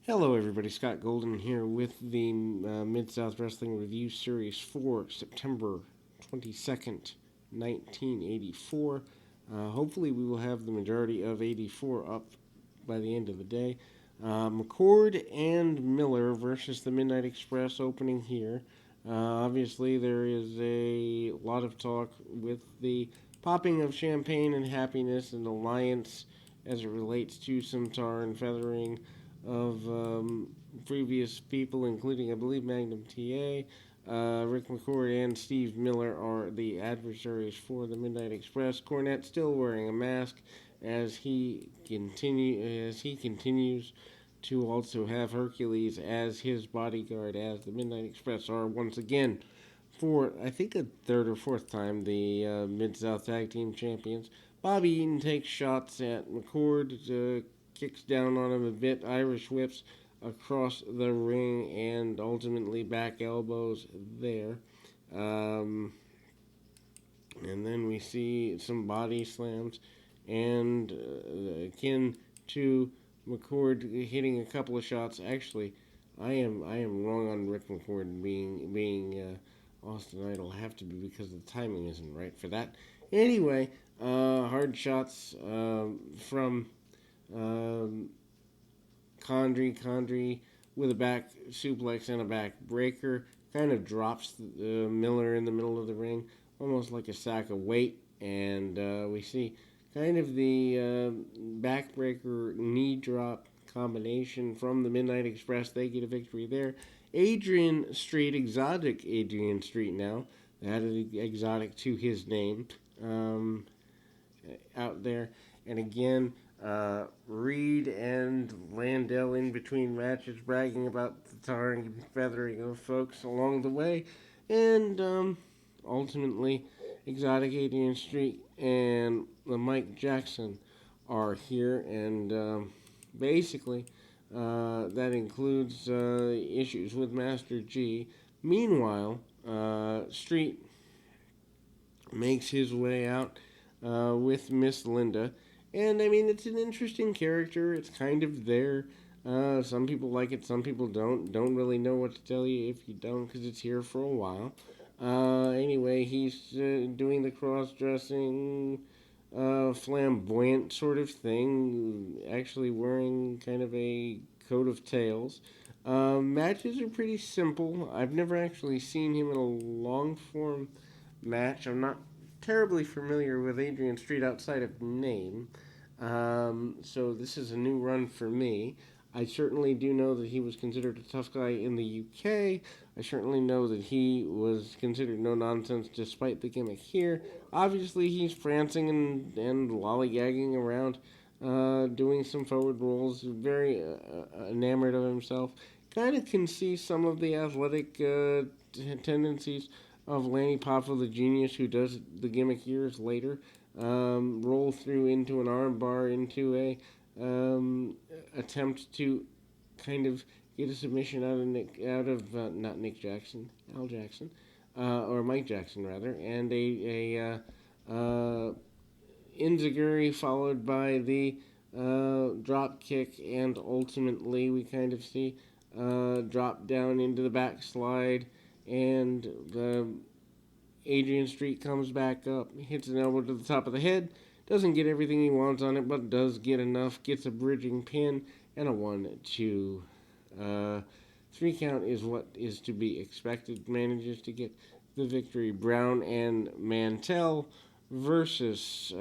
Hello, everybody. Scott Golden here with the Mid-South Wrestling Review Series for September 22nd, 1984. Hopefully, we will have the majority of 84 up by the end of the day. McCord and Miller versus the Midnight Express opening here. Obviously, there is a lot of talk with the popping of champagne and happiness and alliance as it relates to some tar and feathering of previous people, including, I believe, Magnum TA. Rick McCord and Steve Miller are the adversaries for the Midnight Express. Cornette still wearing a mask as he continues to also have Hercules as his bodyguard, as the Midnight Express are once again, for I think a third or fourth time, the Mid South Tag Team Champions. Bobby Eaton takes shots at McCord, kicks down on him a bit, Irish whips across the ring, and ultimately back elbows there. Um, and then we see some body slams, and akin to McCord hitting a couple of shots. Actually, I am wrong on Rick McCord being Austin Idol. Have to be because the timing isn't right for that. Anyway, hard shots from um, Condrey with a back suplex and a back breaker kind of drops Miller in the middle of the ring, almost like a sack of weight, and we see kind of the backbreaker knee drop combination from the Midnight Express. They get a victory there. Adrian Street, exotic Adrian Street now, added exotic to his name out there. And again, Reed and Landell in between matches bragging about the tarring and feathering of folks along the way. And ultimately, Exotic Adrian Street and Mike Jackson are here. And basically, that includes issues with Master G. Meanwhile, Street makes his way out with Miss Linda. And I mean, it's an interesting character. It's kind of there. Some people like it, some people don't. Don't really know what to tell you if you don't, because it's here for a while. Anyway, he's doing the cross dressing, flamboyant sort of thing, actually wearing kind of a coat of tails. Matches are pretty simple. I've never actually seen him in a long form match. I'm not terribly familiar with Adrian Street outside of name. So this is a new run for me. I certainly do know that he was considered a tough guy in the UK. I certainly know that he was considered no nonsense despite the gimmick here. Obviously, he's prancing and lollygagging around, doing some forward rolls, very enamored of himself. Kind of can see some of the athletic tendencies of Lanny Poffo, the genius who does the gimmick years later. Roll through into an armbar, into a attempt to kind of get a submission not Nick Jackson, Al Jackson, or Mike Jackson rather, and a Inzaguri followed by the drop kick, and ultimately we kind of see drop down into the backslide, and the Adrian Street comes back up, hits an elbow to the top of the head, doesn't get everything he wants on it, but does get enough, gets a bridging pin, and a 1-2. 3 count is what is to be expected, manages to get the victory. Brown and Mantell versus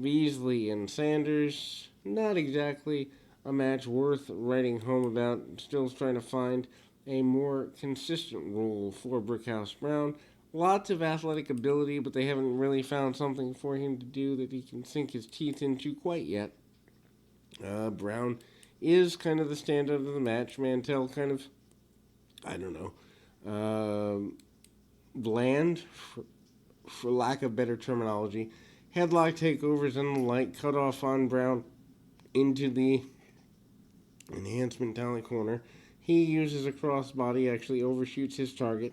Beasley and Sanders. Not exactly a match worth writing home about. Still trying to find a more consistent role for Brickhouse Brown. Lots of athletic ability, but they haven't really found something for him to do that he can sink his teeth into quite yet. Brown is kind of the standout of the match. Mantell kind of, I don't know, bland, for lack of better terminology. Headlock takeovers and the like, cut off on Brown into the enhancement talent corner. He uses a crossbody, actually overshoots his target.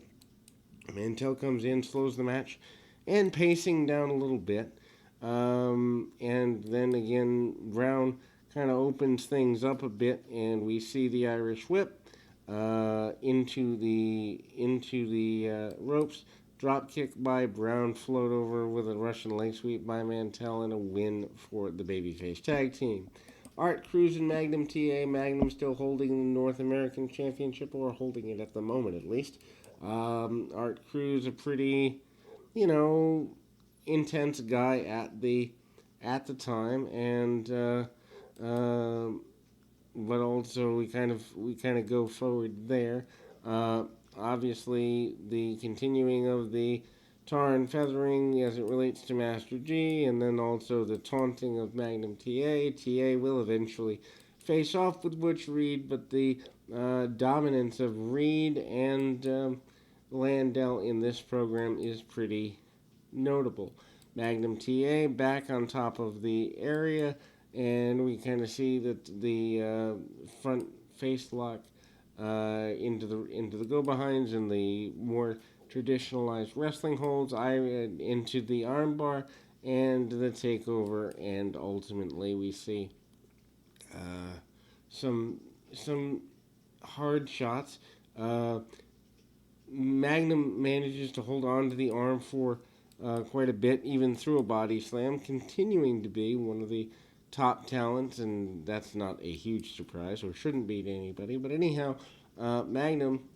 Mantell comes in, slows the match, and pacing down a little bit. And then again, Brown kind of opens things up a bit, and we see the Irish whip into the ropes. Drop kick by Brown, float over with a Russian leg sweep by Mantell, and a win for the babyface tag team. Art Cruz and Magnum TA. Magnum still holding the North American Championship, or holding it at the moment at least. Art Cruz, a pretty, intense guy at the time, and but also we kind of go forward there. Uh, Obviously, the continuing of the tar and feathering as it relates to Master G, and then also the taunting of Magnum TA. TA will eventually face off with Butch Reed, but the dominance of Reed and Landell in this program is pretty notable. Magnum TA back on top of the area, and we kind of see that the front face lock into the go behinds and the more traditionalized wrestling holds. Into the armbar and the takeover, and ultimately we see some hard shots. Magnum manages to hold on to the arm for quite a bit, even through a body slam, continuing to be one of the top talents, and that's not a huge surprise, or shouldn't be to anybody. But anyhow, Magnum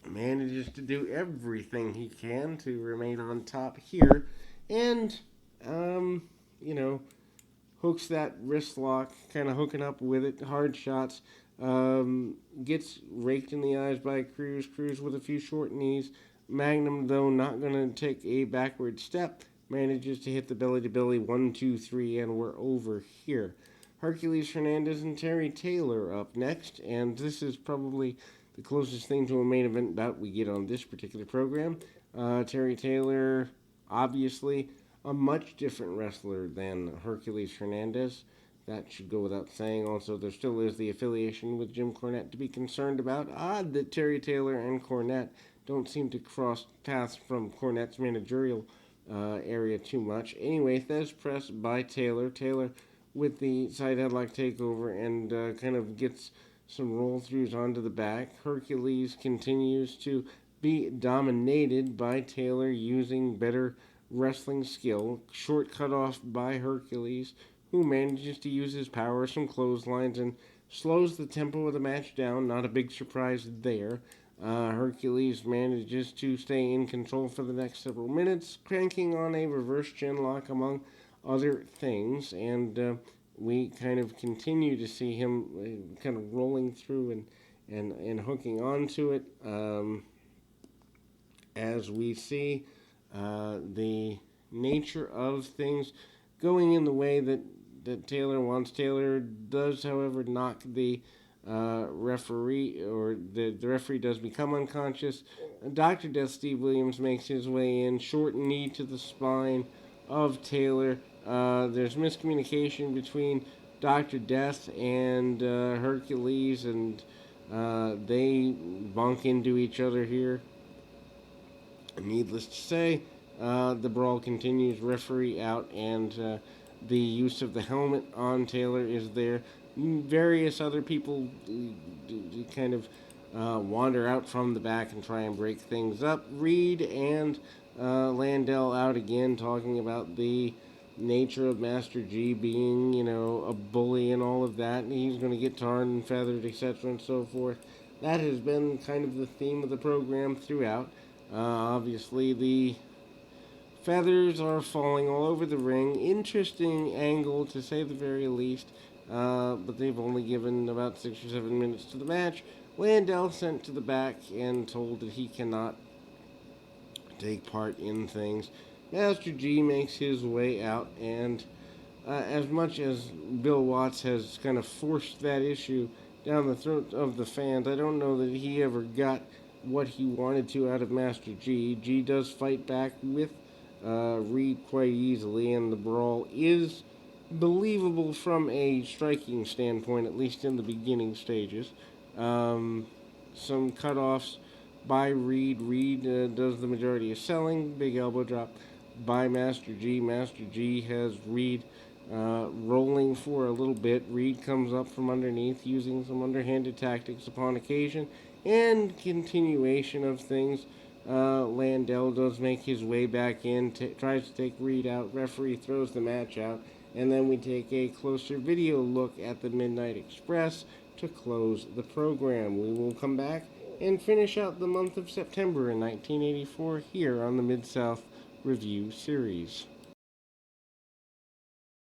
manages to do everything he can to remain on top here, and you know, hooks that wrist lock, kind of hooking up with it, hard shots. Gets raked in the eyes by Cruz. Cruz with a few short knees. Magnum, though, not going to take a backward step, manages to hit the belly to belly 1, 2, 3, and we're over here. Hercules Hernandez and Terry Taylor up next, and this is probably the closest thing to a main event bout we get on this particular program. Terry Taylor, obviously, a much different wrestler than Hercules Hernandez. That should go without saying. Also, there still is the affiliation with Jim Cornette to be concerned about. Odd that Terry Taylor and Cornette don't seem to cross paths from Cornette's managerial area too much. Anyway, Thez press by Taylor. Taylor with the side headlock takeover and kind of gets some roll-throughs onto the back. Hercules continues to be dominated by Taylor using better wrestling skill. Short cut off by Hercules, who manages to use his power, some clotheslines, and slows the tempo of the match down. Not a big surprise there. Hercules manages to stay in control for the next several minutes, cranking on a reverse chin lock among other things, and we kind of continue to see him kind of rolling through and hooking onto it as we see the nature of things going in the way that Taylor wants. Taylor does, however, knock the referee, or the referee does become unconscious. Dr. Death Steve Williams makes his way in, short knee to the spine of Taylor. There's miscommunication between Dr. Death and Hercules, and they bonk into each other here. Needless to say, the brawl continues, referee out, and the use of the helmet on Taylor is there. Various other people kind of wander out from the back and try and break things up. Reed and Landell out again, talking about the nature of Master G being, a bully and all of that, and he's going to get tarred and feathered, etc., and so forth. That has been kind of the theme of the program throughout. Obviously, the feathers are falling all over the ring. Interesting angle, to say the very least. But they've only given about 6 or 7 minutes to the match. Landell sent to the back and told that he cannot take part in things. Master G makes his way out, and as much as Bill Watts has kind of forced that issue down the throat of the fans, I don't know that he ever got what he wanted to out of Master G. G does fight back with Reed quite easily, and the brawl is believable from a striking standpoint, at least in the beginning stages. Some cutoffs by Reed. Reed does the majority of selling. Big elbow drop by Master G. Master G has Reed rolling for a little bit. Reed comes up from underneath using some underhanded tactics upon occasion, and continuation of things. Landell does make his way back in, tries to take Reed out. Referee throws the match out, and then we take a closer video look at the Midnight Express to close the program. We will come back and finish out the month of September in 1984 here on the Mid-South Review Series.